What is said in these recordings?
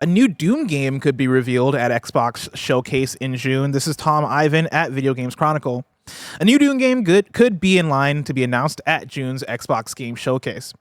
A new Doom game could be revealed at Xbox Showcase in June. This is Tom Ivan at Video Games Chronicle. A new Doom game could be in line to be announced at June's Xbox Game Showcase.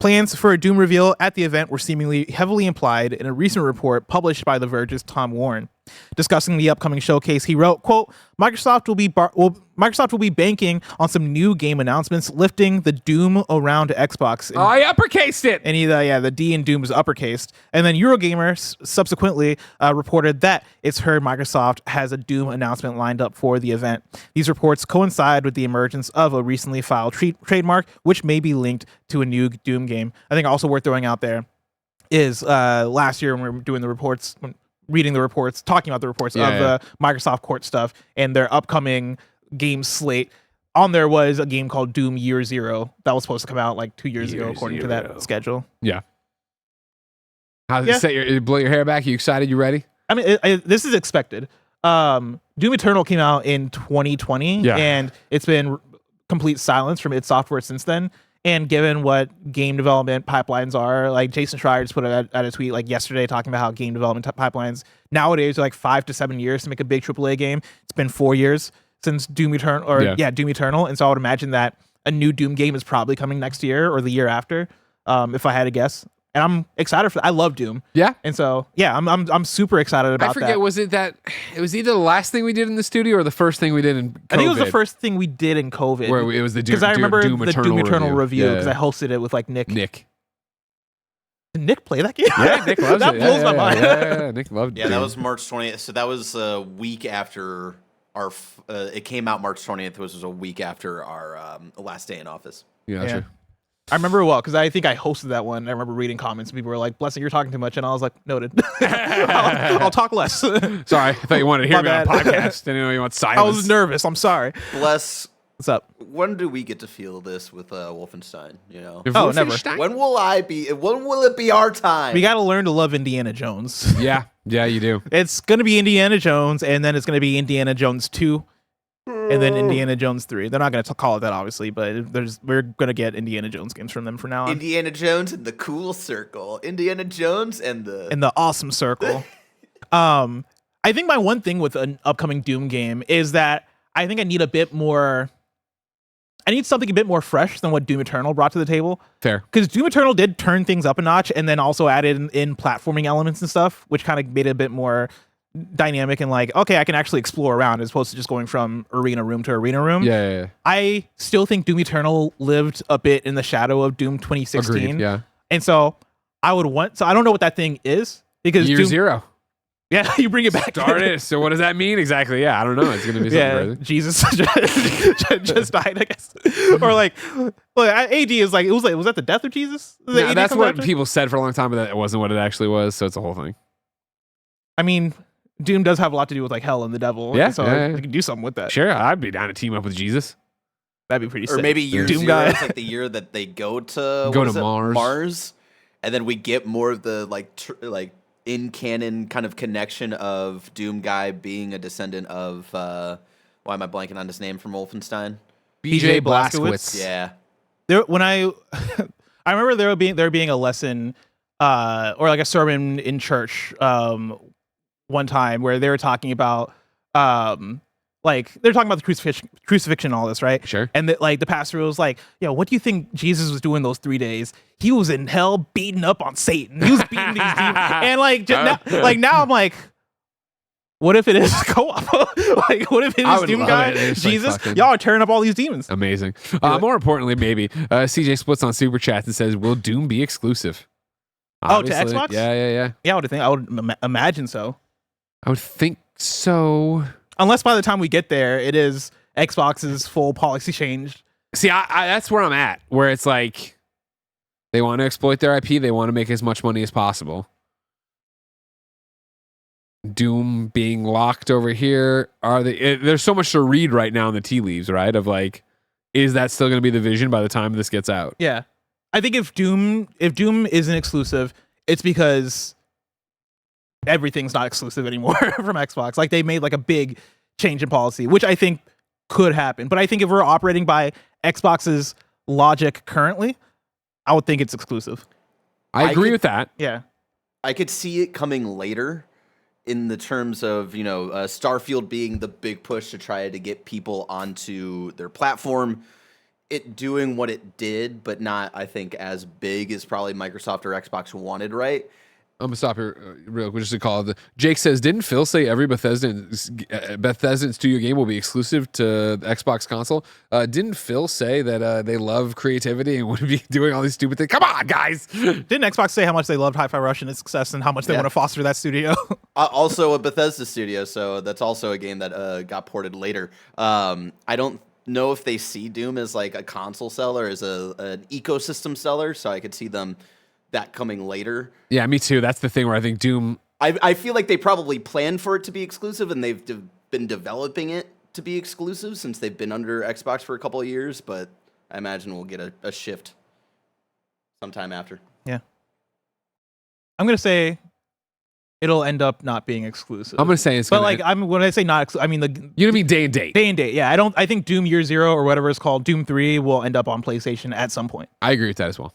Plans for a Doom reveal at the event were seemingly heavily implied in a recent report published by The Verge's Tom Warren. Discussing the upcoming showcase, he wrote, quote, Microsoft will be banking on some new game announcements, lifting the Doom around Xbox. Oh, I uppercased it. And the D in Doom is uppercased. And then Eurogamer subsequently reported that it's heard Microsoft has a Doom announcement lined up for the event. These reports coincide with the emergence of a recently filed trademark, which may be linked to a new Doom game. I think also worth throwing out there is last year when we were doing the reports, reading the reports, talking about the reports the Microsoft Court stuff and their upcoming game slate. On there was a game called Doom Year Zero that was supposed to come out like 2 years ago, according to that schedule. Yeah. How's it set blow your hair back? You excited? You ready? I mean, this is expected. Doom Eternal came out in 2020, and it's been complete silence from id Software since then. And given what game development pipelines are, like Jason Schreier just put out a tweet like yesterday talking about how game development pipelines nowadays are like 5 to 7 years to make a big AAA game. It's been 4 years since Doom Eternal, Doom Eternal. And so I would imagine that a new Doom game is probably coming next year or the year after, if I had to guess. And I'm excited for that. I love Doom. Yeah. And so, I'm super excited about that. I forget, was it that it was either the last thing we did in the studio or the first thing we did in COVID? I think it was the first thing we did in COVID. Where it was the Doom, because I remember Doom the Doom Eternal review because I hosted it with like Nick. Did Nick play that game? Yeah, Nick loves that it. blows my mind. Yeah, Nick loved it. Yeah, that was March 20th. So that was a week after our. It came out March 20th, which was a week after our last day in office. Yeah. I remember it well because I think I hosted that one. I remember reading comments. And people were like, "Blessing, you're talking too much," and I was like, "Noted. I'll talk less." Sorry, I thought you wanted to hear me on a podcast. Didn't know you want silence. I was nervous. I'm sorry. Bless. What's up? When do we get to feel this with Wolfenstein? You know? Oh, never. When will it be our time? We got to learn to love Indiana Jones. Yeah, you do. It's gonna be Indiana Jones, and then it's gonna be Indiana Jones 2. And then Indiana Jones 3. They're not going to call it that, obviously, but we're going to get Indiana Jones games from them from now on. Indiana Jones and the cool circle. Indiana Jones and the awesome circle. I think my one thing with an upcoming Doom game is that I think I need something a bit more fresh than what Doom Eternal brought to the table. Fair. Because Doom Eternal did turn things up a notch and then also added in platforming elements and stuff, which kind of made it a bit more dynamic and like, okay, I can actually explore around as opposed to just going from arena room to arena room. Yeah. I still think Doom Eternal lived a bit in the shadow of Doom 2016. Agreed, yeah. And so I don't know what that thing is because Year Zero. Yeah, you bring it back. Start it. So what does that mean exactly? Yeah, I don't know. It's gonna be something crazy. Jesus just died, I guess. Or like AD is like was that the death of Jesus? No, that's what people said for a long time, but that wasn't what it actually was. So it's a whole thing. I mean, Doom does have a lot to do with like hell and the devil. Yeah, so we can do something with that. Sure, I'd be down to team up with Jesus. That'd be pretty sick. Or maybe Year Doom Zero guy. is like the year that they go to Mars, and then we get more of the like in canon kind of connection of Doom guy being a descendant of why am I blanking on his name from Wolfenstein? BJ Blazkowicz. Yeah. I remember there being a lesson or like a sermon in church one time where they were talking about like they're talking about the crucifixion and all this, right? Sure. And the pastor was like, what do you think Jesus was doing those 3 days? He was in hell beating up on Satan. He was beating these demons. And now I'm like, what if it is co-op? Like, what if it is Doom guy, Jesus? Like y'all are tearing up all these demons. Amazing. More importantly, maybe CJ Splits on Super Chats and says, "Will Doom be exclusive?" Obviously. To Xbox? Yeah. Yeah, I would imagine so. I would think so. Unless by the time we get there, it is Xbox's full policy changed. See, I that's where I'm at, where it's like they want to exploit their IP. They want to make as much money as possible. Doom being locked over here. There's so much to read right now in the tea leaves, right? Of like, is that still going to be the vision by the time this gets out? Yeah. I think if Doom isn't exclusive, it's because everything's not exclusive anymore from Xbox. Like they made like a big change in policy, which I think could happen. But I think if we're operating by Xbox's logic currently, I would think it's exclusive. I agree with that. Yeah. I could see it coming later in the terms of, Starfield being the big push to try to get people onto their platform. It doing what it did, but not, I think, as big as probably Microsoft or Xbox wanted, right? I'm gonna stop here real quick just to call it. Jake says, "Didn't Phil say every Bethesda studio game will be exclusive to the Xbox console?" Didn't Phil say that they love creativity and would be doing all these stupid things? Come on, guys! Didn't Xbox say how much they loved Hi-Fi Rush and its success and how much they Yeah. want to foster that studio? Also a Bethesda studio, so that's also a game that got ported later. I don't know if they see Doom as like a console seller, as an ecosystem seller, so I could see them that coming later. Yeah, me too. That's the thing where I think Doom. I feel like they probably planned for it to be exclusive, and they've been developing it to be exclusive since they've been under Xbox for a couple of years, but I imagine we'll get a shift sometime after. Yeah. I'm going to say it'll end up not being exclusive. I'm gonna say it's. But Gonna, when I say not exclusive, I mean you know, mean day and date. day and date. Yeah, I think Doom Year Zero or whatever it's called, Doom 3 will end up on PlayStation at some point. I agree with that as well.